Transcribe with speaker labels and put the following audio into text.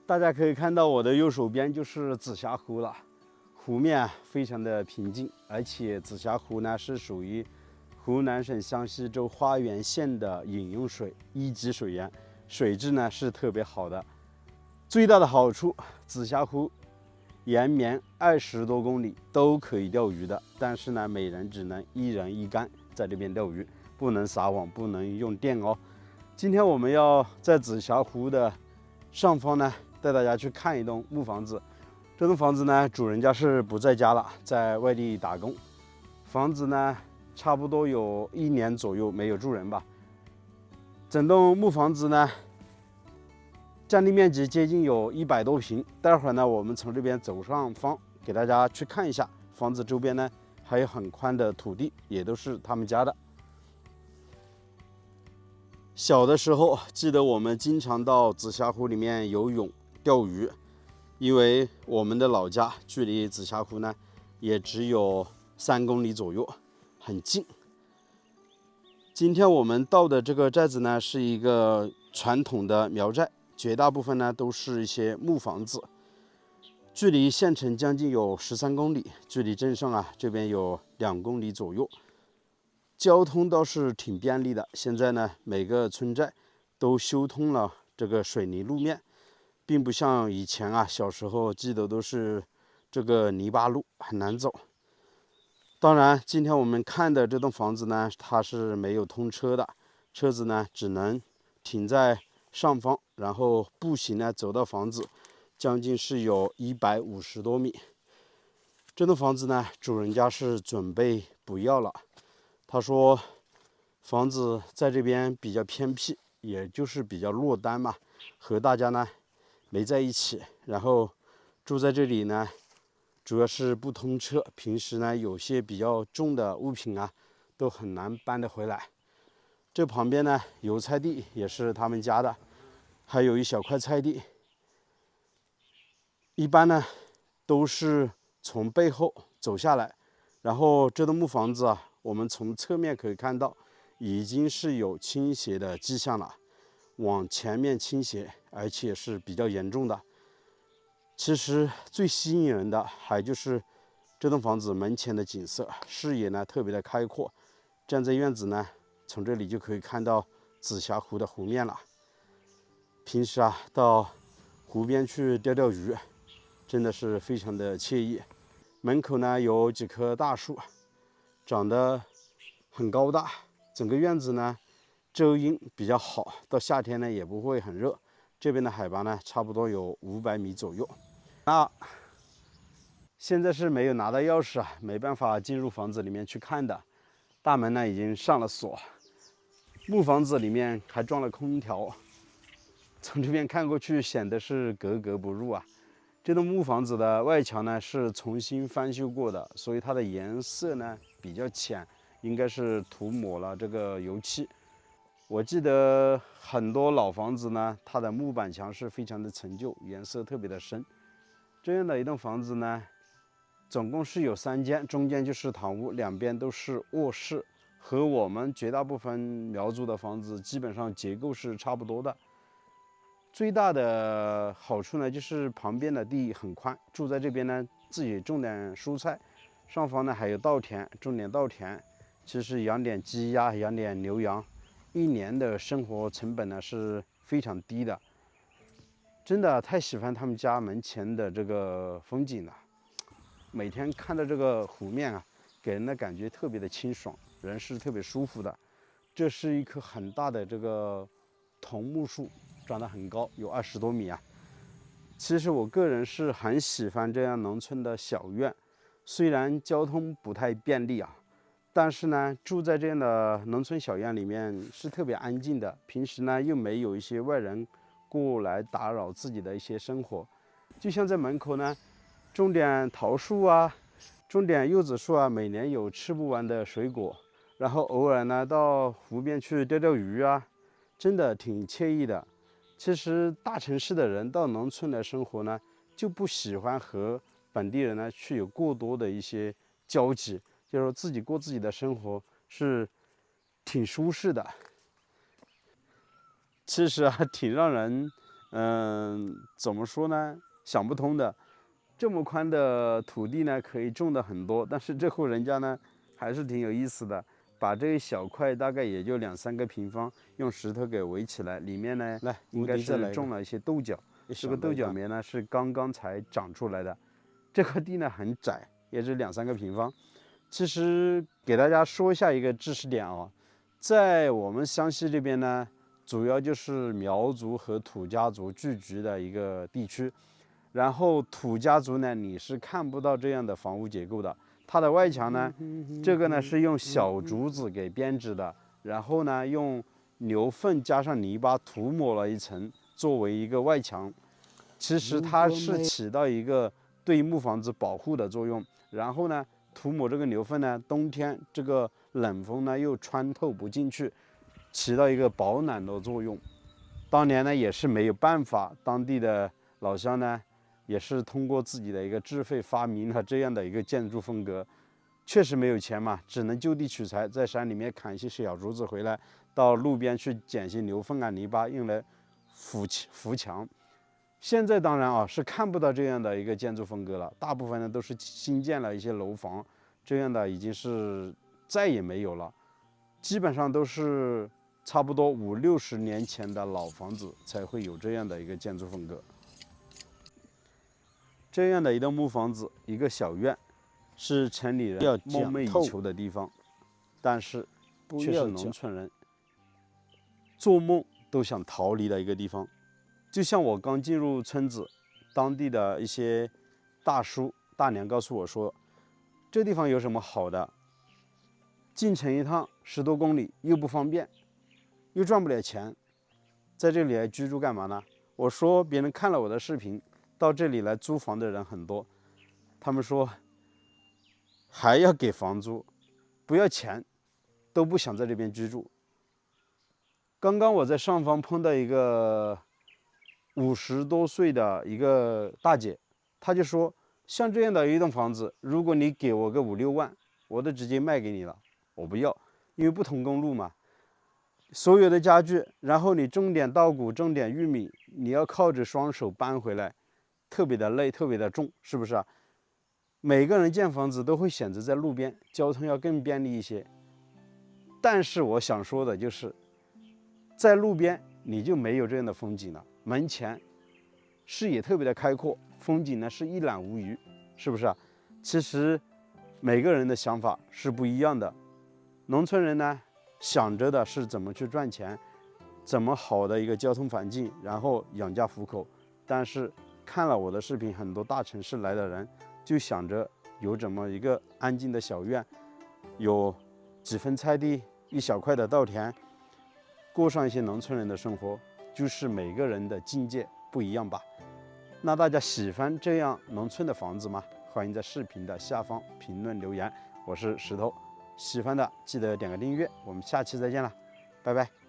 Speaker 1: 大家可以看到我的右手边就是紫霞湖了，湖面非常的平静，而且紫霞湖呢是属于湖南省湘西州花垣县的饮用水1级水源，水质呢是特别好的。最大的好处，紫霞湖延绵20多公里都可以钓鱼的，但是呢，每人只能1人1竿在这边钓鱼，不能撒网，不能用电哦。今天我们要在紫霞湖的上方呢，带大家去看一栋木房子。这栋房子呢，主人家是不在家了，在外地打工。房子呢，差不多有1年左右没有住人吧。整栋木房子呢，占地面积接近有100多平。待会儿呢，我们从这边走上方，给大家去看一下。房子周边呢，还有很宽的土地，也都是他们家的。小的时候，记得我们经常到紫霞湖里面游泳、钓鱼，因为我们的老家距离紫霞湖呢，也只有3公里左右，很近。今天我们到的这个寨子呢，是一个传统的苗寨，绝大部分呢都是一些木房子，距离县城将近有13公里，距离镇上啊这边有2公里左右。交通倒是挺便利的，现在呢，每个村寨都修通了这个水泥路面，并不像以前啊，小时候记得都是这个泥巴路，很难走。当然，今天我们看的这栋房子呢，它是没有通车的，车子呢只能停在上方，然后步行呢走到房子，将近是有150多米。这栋房子呢，主人家是准备不要了。他说，房子在这边比较偏僻，也就是比较落单嘛，和大家呢没在一起，然后住在这里呢，主要是不通车，平时呢有些比较重的物品啊，都很难搬得回来。这旁边呢，油菜地也是他们家的，还有一小块菜地。一般呢都是从背后走下来，然后这栋木房子啊，我们从侧面可以看到，已经是有倾斜的迹象了，往前面倾斜，而且是比较严重的。其实最吸引人的还就是这栋房子门前的景色，视野呢特别的开阔，站在院子呢，从这里就可以看到紫霞湖的湖面了。平时啊，到湖边去钓钓鱼，真的是非常的惬意。门口呢有几棵大树，长得很高大，整个院子呢遮阴比较好，到夏天呢也不会很热。这边的海拔呢差不多有500米左右。那现在是没有拿到钥匙啊，没办法进入房子里面去看的。大门呢已经上了锁，木房子里面还装了空调，从这边看过去显得是格格不入啊。这栋木房子的外墙呢是重新翻修过的，所以它的颜色呢比较浅，应该是涂抹了这个油漆。我记得很多老房子呢，它的木板墙是非常的陈旧，颜色特别的深。这样的一栋房子呢，总共是有3间，中间就是堂屋，两边都是卧室，和我们绝大部分苗族的房子基本上结构是差不多的。最大的好处呢，就是旁边的地很宽，住在这边呢，自己种点蔬菜，上方呢还有稻田，种点稻田，其实养点鸡鸭，养点牛羊，一年的生活成本呢是非常低的。真的太喜欢他们家门前的这个风景了，每天看到这个湖面啊，给人的感觉特别的清爽，人是特别舒服的。这是一棵很大的这个桐木树，长得很高，有20多米啊。其实我个人是很喜欢这样农村的小院，虽然交通不太便利啊，但是呢，住在这样的农村小院里面是特别安静的。平时呢，又没有一些外人过来打扰自己的一些生活，就像在门口呢，种点桃树啊，种点柚子树啊，每年有吃不完的水果。然后偶尔呢，到湖边去钓钓鱼啊，真的挺惬意的。其实大城市的人到农村来生活呢，就不喜欢和本地人呢去有过多的一些交集，就是说自己过自己的生活是挺舒适的。其实啊，挺让人怎么说呢？想不通的。这么宽的土地呢，可以种的很多，但是这户人家呢，还是挺有意思的，把这一小块大概也就2-3个平方，用石头给围起来，里面呢，应该是种了一些豆角。这个豆角苗呢是刚刚才长出来的。这块地呢很窄，也是2-3个平方。其实给大家说一下一个知识点啊，在我们湘西这边呢，主要就是苗族和土家族聚居的一个地区。然后土家族呢，你是看不到这样的房屋结构的。它的外墙呢，这个呢是用小竹子给编织的，然后呢用牛粪加上泥巴涂抹了一层，作为一个外墙。其实它是起到一个对木房子保护的作用。然后呢，涂抹这个牛粪呢，冬天这个冷风呢又穿透不进去，起到一个保暖的作用。当年呢也是没有办法，当地的老乡呢也是通过自己的一个智慧发明了这样的一个建筑风格。确实没有钱嘛，只能就地取材，在山里面砍一些小竹子回来，到路边去捡些牛粪啊、泥巴，用来扶墙。现在当然啊是看不到这样的一个建筑风格了，大部分呢都是新建了一些楼房，这样的已经是再也没有了，基本上都是差不多50-60年前的老房子才会有这样的一个建筑风格。这样的一栋木房子，一个小院，是城里人梦寐以求的地方，但是却是农村人做梦都想逃离的一个地方。就像我刚进入村子，当地的一些大叔大娘告诉我说，这地方有什么好的？进城一趟10多公里，又不方便，又赚不了钱，在这里来居住干嘛呢？我说别人看了我的视频，到这里来租房的人很多，他们说还要给房租，不要钱，都不想在这边居住。刚刚我在上方碰到一个50多岁的一个大姐，她就说，像这样的一栋房子，如果你给我个5-6万，我都直接卖给你了。我不要，因为不通公路嘛，所有的家具，然后你种点稻谷，种点玉米，你要靠着双手搬回来，特别的累，特别的重，是不是啊？每个人建房子都会选择在路边，交通要更便利一些。但是我想说的就是，在路边你就没有这样的风景了，门前视野特别的开阔，风景呢是一览无余，是不是啊？其实每个人的想法是不一样的。农村人呢想着的是怎么去赚钱，怎么好的一个交通环境，然后养家糊口。但是看了我的视频，很多大城市来的人就想着有这么一个安静的小院，有几分菜地，一小块的稻田，过上一些农村人的生活。就是每个人的境界不一样吧。那大家喜欢这样农村的房子吗？欢迎在视频的下方评论留言。我是石头，喜欢的记得点个订阅，我们下期再见了，拜拜。